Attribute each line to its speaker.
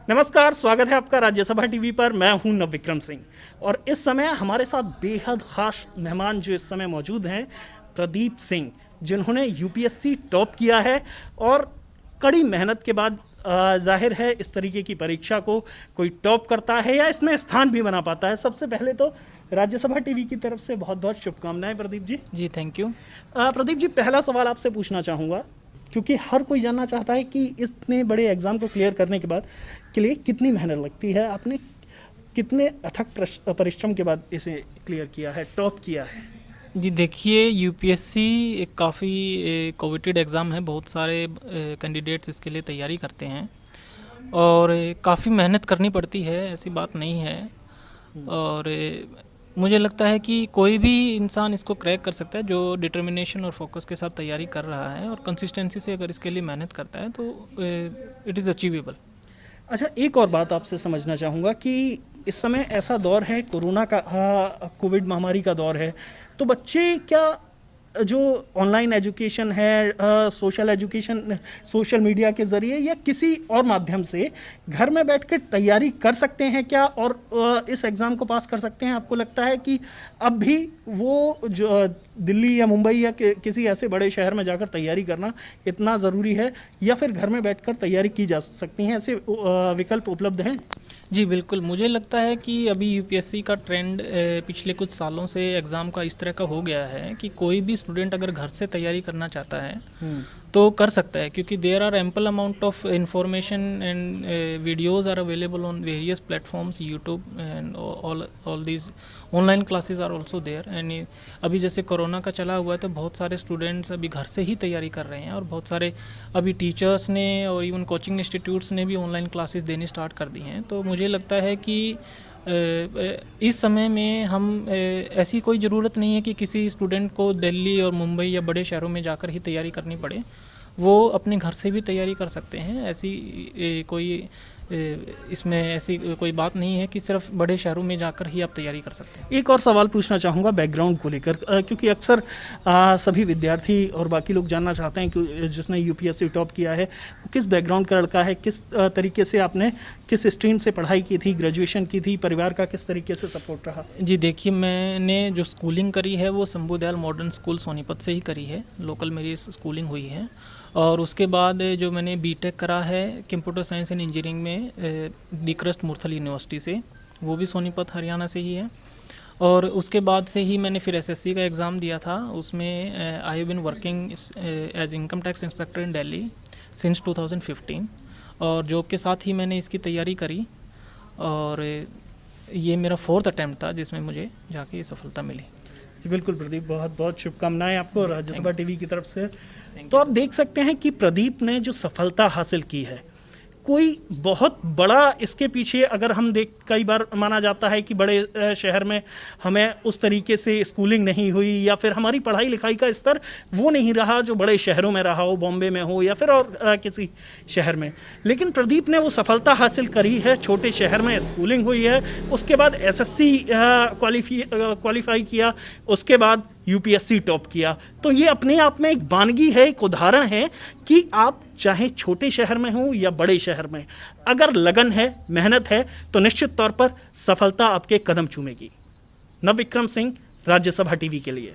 Speaker 1: नमस्कार, स्वागत है आपका राज्यसभा टीवी पर। मैं हूं नव विक्रम सिंह और इस समय हमारे साथ बेहद खास मेहमान जो इस समय मौजूद हैं, प्रदीप सिंह, जिन्होंने यूपीएससी टॉप किया है और कड़ी मेहनत के बाद जाहिर है इस तरीके की परीक्षा को कोई टॉप करता है या इसमें स्थान भी बना पाता है। सबसे पहले तो राज्यसभा टीवी की तरफ से बहुत बहुत शुभकामनाएं प्रदीप जी।
Speaker 2: जी थैंक यू।
Speaker 1: प्रदीप जी, पहला सवाल आपसे पूछना चाहूँगा, क्योंकि हर कोई जानना चाहता है कि इतने बड़े एग्ज़ाम को क्लियर करने के बाद के लिए कितनी मेहनत लगती है। आपने कितने अथक परिश्रम के बाद इसे क्लियर किया है, टॉप किया है?
Speaker 2: जी देखिए, यूपीएससी एक काफ़ी कोविटेड एग्ज़ाम है। बहुत सारे कैंडिडेट्स इसके लिए तैयारी करते हैं और काफ़ी मेहनत करनी पड़ती है, ऐसी बात नहीं है। और मुझे लगता है कि कोई भी इंसान इसको क्रैक कर सकता है जो डिटर्मिनेशन और फोकस के साथ तैयारी कर रहा है और कंसिस्टेंसी से अगर इसके लिए मेहनत करता है तो इट इज़ अचीवेबल।
Speaker 1: अच्छा, एक और बात आपसे समझना चाहूँगा कि इस समय ऐसा दौर है, कोरोना का, कोविड महामारी का दौर है, तो बच्चे क्या जो ऑनलाइन एजुकेशन है, सोशल एजुकेशन, सोशल मीडिया के ज़रिए या किसी और माध्यम से घर में बैठकर तैयारी कर सकते हैं क्या, और इस एग्ज़ाम को पास कर सकते हैं? आपको लगता है कि अब भी वो जो दिल्ली या मुंबई या किसी ऐसे बड़े शहर में जाकर तैयारी करना इतना ज़रूरी है, या फिर घर में बैठकर तैयारी की जा सकती हैं, ऐसे विकल्प उपलब्ध हैं?
Speaker 2: जी बिल्कुल, मुझे लगता है कि अभी यूपीएससी का ट्रेंड पिछले कुछ सालों से एग्ज़ाम का इस तरह का हो गया है कि कोई भी स्टूडेंट अगर घर से तैयारी करना चाहता है तो कर सकता है, क्योंकि there are ample amount of information and videos are available on various platforms, YouTube and all these online classes are also there. And अभी जैसे कोरोना का चला हुआ है तो बहुत सारे स्टूडेंट्स अभी घर से ही तैयारी कर रहे हैं और बहुत सारे अभी टीचर्स ने और इवन कोचिंग इंस्टीट्यूट्स ने भी ऑनलाइन क्लासेस देनी स्टार्ट कर दी हैं। तो मुझे लगता है कि इस समय में हम ऐसी कोई ज़रूरत नहीं है कि किसी स्टूडेंट को दिल्ली और मुंबई या बड़े शहरों में जाकर ही तैयारी करनी पड़े। वो अपने घर से भी तैयारी कर सकते हैं। ऐसी कोई इसमें ऐसी कोई बात नहीं है कि सिर्फ बड़े शहरों में जाकर ही आप तैयारी कर सकते हैं।
Speaker 1: एक और सवाल पूछना चाहूँगा बैकग्राउंड को लेकर, क्योंकि अक्सर सभी विद्यार्थी और बाकी लोग जानना चाहते हैं कि जिसने यूपीएससी टॉप किया है वो किस बैकग्राउंड का लड़का है, किस तरीके से आपने किस स्ट्रीम से पढ़ाई की थी, ग्रेजुएशन की थी, परिवार का किस तरीके से सपोर्ट रहा?
Speaker 2: जी देखिए, मैंने जो स्कूलिंग करी है वो शंभू-दयाल मॉडर्न स्कूल सोनीपत से ही करी है, लोकल मेरी स्कूलिंग हुई है। और उसके बाद जो मैंने बीटेक करा है कंप्यूटर साइंस एंड इंजीनियरिंग में डीक्रस्ट मुरथल यूनिवर्सिटी से, वो भी सोनीपत हरियाणा से ही है। और उसके बाद से ही मैंने फिर एसएससी का एग्ज़ाम दिया था। उसमें I have been working as income tax inspector in Delhi since 2015 और जॉब के साथ ही मैंने इसकी तैयारी करी और ये मेरा 4th अटैम्प्ट था जिसमें मुझे जाके ये सफलता मिली।
Speaker 1: बिल्कुल प्रदीप, बहुत बहुत शुभकामनाएं आपको राज्यसभा टीवी की तरफ से। तो आप देख सकते हैं कि प्रदीप ने जो सफलता हासिल की है, कोई बहुत बड़ा इसके पीछे, अगर हम कई बार माना जाता है कि बड़े शहर में हमें उस तरीके से स्कूलिंग नहीं हुई या फिर हमारी पढ़ाई लिखाई का स्तर वो नहीं रहा जो बड़े शहरों में रहा हो, बॉम्बे में हो या फिर और किसी शहर में। लेकिन प्रदीप ने वो सफलता हासिल करी है, छोटे शहर में स्कूलिंग हुई है, उसके बाद एसएससी क्वालिफाई किया, उसके बाद यूपीएससी टॉप किया। तो ये अपने आप में एक वानगी है, एक उदाहरण है कि आप चाहे छोटे शहर में हो या बड़े शहर में, अगर लगन है, मेहनत है, तो निश्चित तौर पर सफलता आपके कदम चूमेगी। नव विक्रम सिंह, राज्यसभा टीवी के लिए।